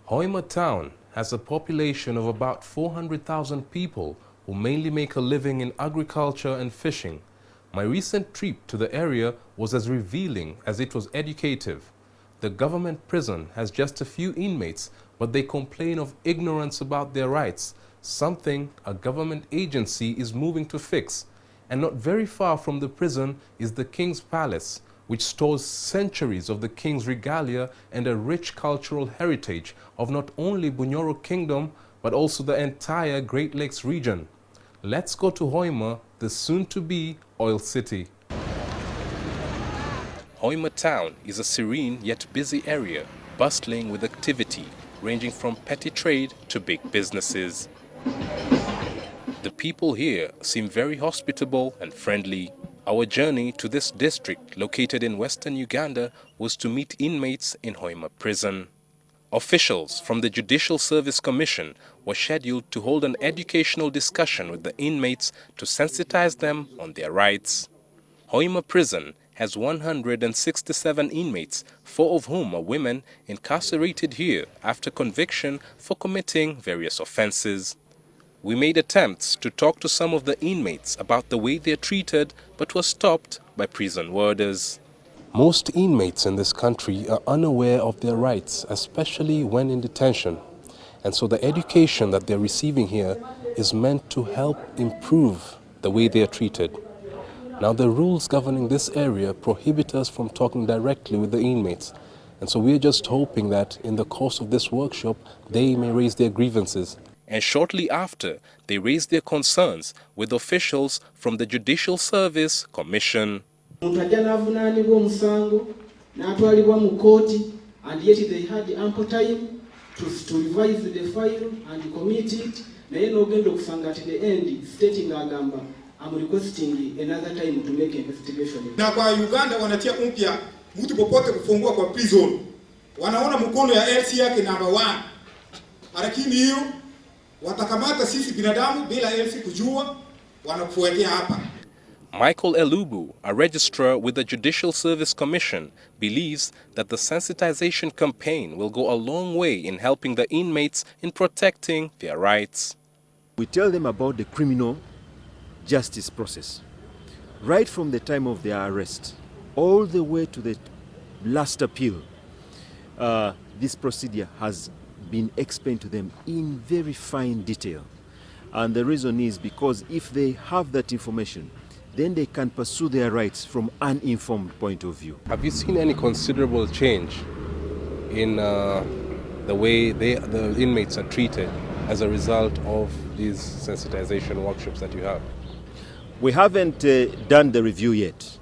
Hoima town has a population of about 400,000 people who mainly make a living in agriculture and fishing. My recent trip to the area was as revealing as it was educative. The government prison has just a few inmates, but they complain of ignorance about their rights, something a government agency is moving to fix. And not very far from the prison is the King's Palace, which stores centuries of the king's regalia and a rich cultural heritage of not only Bunyoro Kingdom, but also the entire Great Lakes region. Let's go to Hoima, the soon-to-be oil city. Hoima town is a serene yet busy area, bustling with activity, ranging from petty trade to big businesses. The people here seem very hospitable and friendly. Our journey to this district, located in western Uganda, was to meet inmates in Hoima prison. Officials from the Judicial Service Commission were scheduled to hold an educational discussion with the inmates to sensitize them on their rights. Hoima prison has 167 inmates, 4 of whom are women incarcerated here after conviction for committing various offenses. We made attempts to talk to some of the inmates about the way they are treated, but were stopped by prison warders. Most inmates in this country are unaware of their rights, especially when in detention. And so the education that they're receiving here is meant to help improve the way they are treated. Now, the rules governing this area prohibit us from talking directly with the inmates. And so we're just hoping that in the course of this workshop, they may raise their grievances. And shortly after, they raised their concerns with officials from the Judicial Service Commission. And yet they had ample time to revise the file and commit it. At the end, stating I'm requesting another time to make investigation. Na kwa Uganda wanatia mpya mtu popote kufungua kwa prison. Wanaona mkono ya LC yake number 1. Lakini hiyo watakamata sisi binadamu bila LC kujua wanakufuatia hapa. Michael Elubu, a registrar with the Judicial Service Commission, believes that the sensitization campaign will go a long way in helping the inmates in protecting their rights. We tell them about the criminal justice process, right from the time of their arrest, all the way to the last appeal. This procedure has been explained to them in very fine detail. And the reason is because if they have that information, then they can pursue their rights from an uninformed point of view. Have you seen any considerable change in the way the inmates are treated as a result of these sensitization workshops that you have? We haven't done the review yet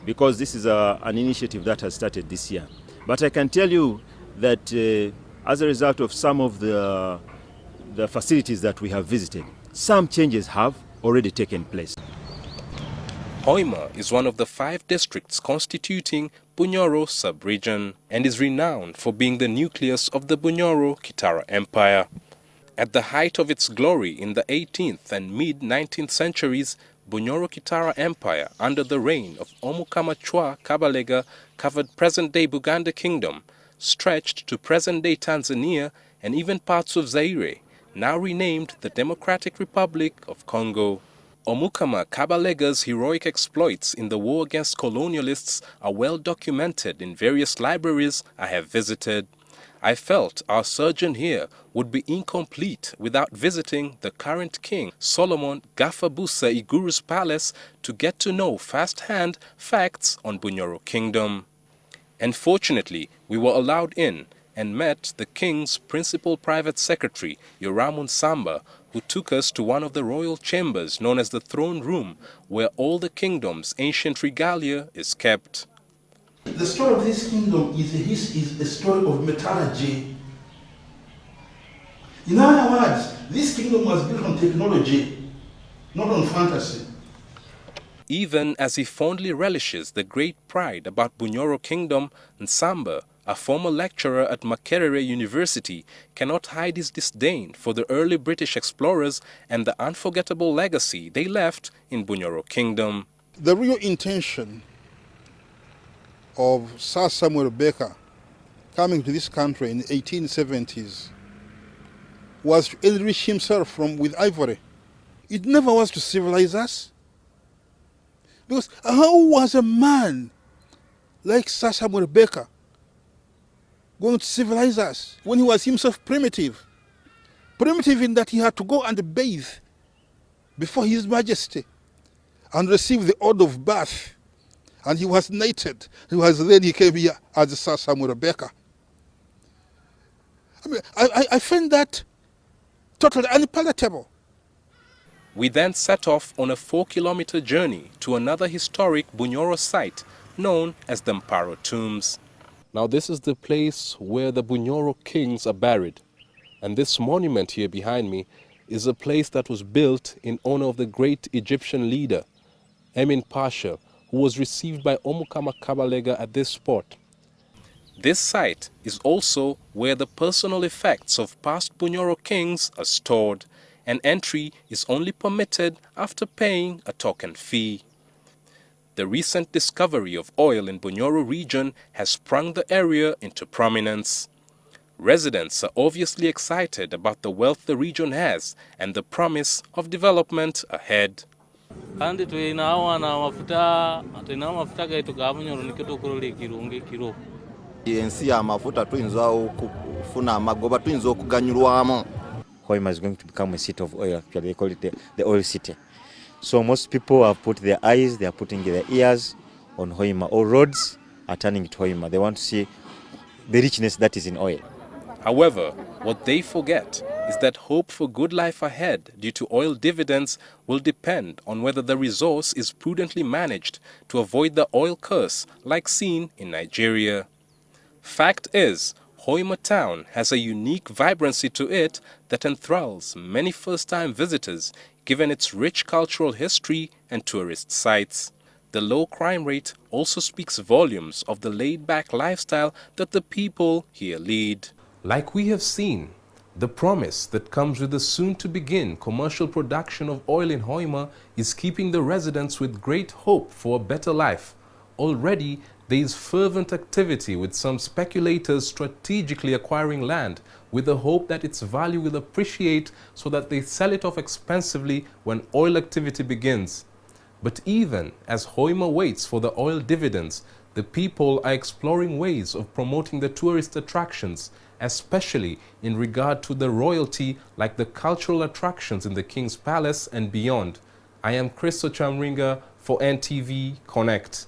because this is an initiative that has started this year. But I can tell you that as a result of some of the facilities that we have visited, some changes have already taken place. Hoima is one of the 5 districts constituting Bunyoro sub-region and is renowned for being the nucleus of the Bunyoro-Kitara Empire. At the height of its glory in the 18th and mid-19th centuries, Bunyoro-Kitara Empire, under the reign of Omukama Chwa Kabalega, covered present-day Buganda Kingdom, stretched to present-day Tanzania and even parts of Zaire, now renamed the Democratic Republic of Congo. Omukama Kabalega's heroic exploits in the war against colonialists are well documented in various libraries I have visited. I felt our sojourn here would be incomplete without visiting the current king, Solomon Gafabusa Iguru's palace, to get to know firsthand facts on Bunyoro Kingdom. And fortunately, we were allowed in and met the king's principal private secretary, Yoramun Samba, who took us to one of the royal chambers known as the throne room, where all the kingdom's ancient regalia is kept. The story of this kingdom is a story of metallurgy. In other words, this kingdom was built on technology, not on fantasy. Even as he fondly relishes the great pride about Bunyoro Kingdom, Nsamba, a former lecturer at Makerere University, cannot hide his disdain for the early British explorers and the unforgettable legacy they left in Bunyoro Kingdom. The real intention of Sir Samuel Baker coming to this country in the 1870s was to enrich himself with ivory. It never was to civilize us. Because how was a man like Sir Samuel Baker going to civilize us when he was himself primitive? Primitive in that he had to go and bathe before His Majesty and receive the order of birth. And he was knighted. Then he came here as Sir Samuel Baker. I mean, I find that totally unpalatable. We then set off on a 4-kilometer journey to another historic Bunyoro site known as the Mparo Tombs. Now this is the place where the Bunyoro kings are buried. And this monument here behind me is a place that was built in honor of the great Egyptian leader, Emin Pasha, who was received by Omukama Kabalega at this spot. This site is also where the personal effects of past Bunyoro kings are stored, and entry is only permitted after paying a token fee. The recent discovery of oil in Bunyoro region has sprung the area into prominence. Residents are obviously excited about the wealth the region has and the promise of development ahead. Kandi tuinawa na mafuta gaitu gabunyoro nikitu kuruli kirungi kiro. Ensi ya mafuta tuyinza kufuna amagoba tuyinza okuganyulwamo. Hoima is going to become a city of oil. Actually, they call it the oil city. So most people have put their eyes, they are putting their ears on Hoima. All roads are turning to Hoima. They want to see the richness that is in oil. However, what they forget is that hope for good life ahead due to oil dividends will depend on whether the resource is prudently managed to avoid the oil curse like seen in Nigeria. Fact is, Hoima town has a unique vibrancy to it that enthralls many first-time visitors given its rich cultural history and tourist sites. The low crime rate also speaks volumes of the laid-back lifestyle that the people here lead. Like we have seen, the promise that comes with the soon-to-begin commercial production of oil in Hoima is keeping the residents with great hope for a better life. Already, there is fervent activity with some speculators strategically acquiring land with the hope that its value will appreciate so that they sell it off expensively when oil activity begins. But even as Hoima waits for the oil dividends, the people are exploring ways of promoting the tourist attractions, especially in regard to the royalty like the cultural attractions in the King's Palace and beyond. I am Chris Ochamringa for NTV Connect.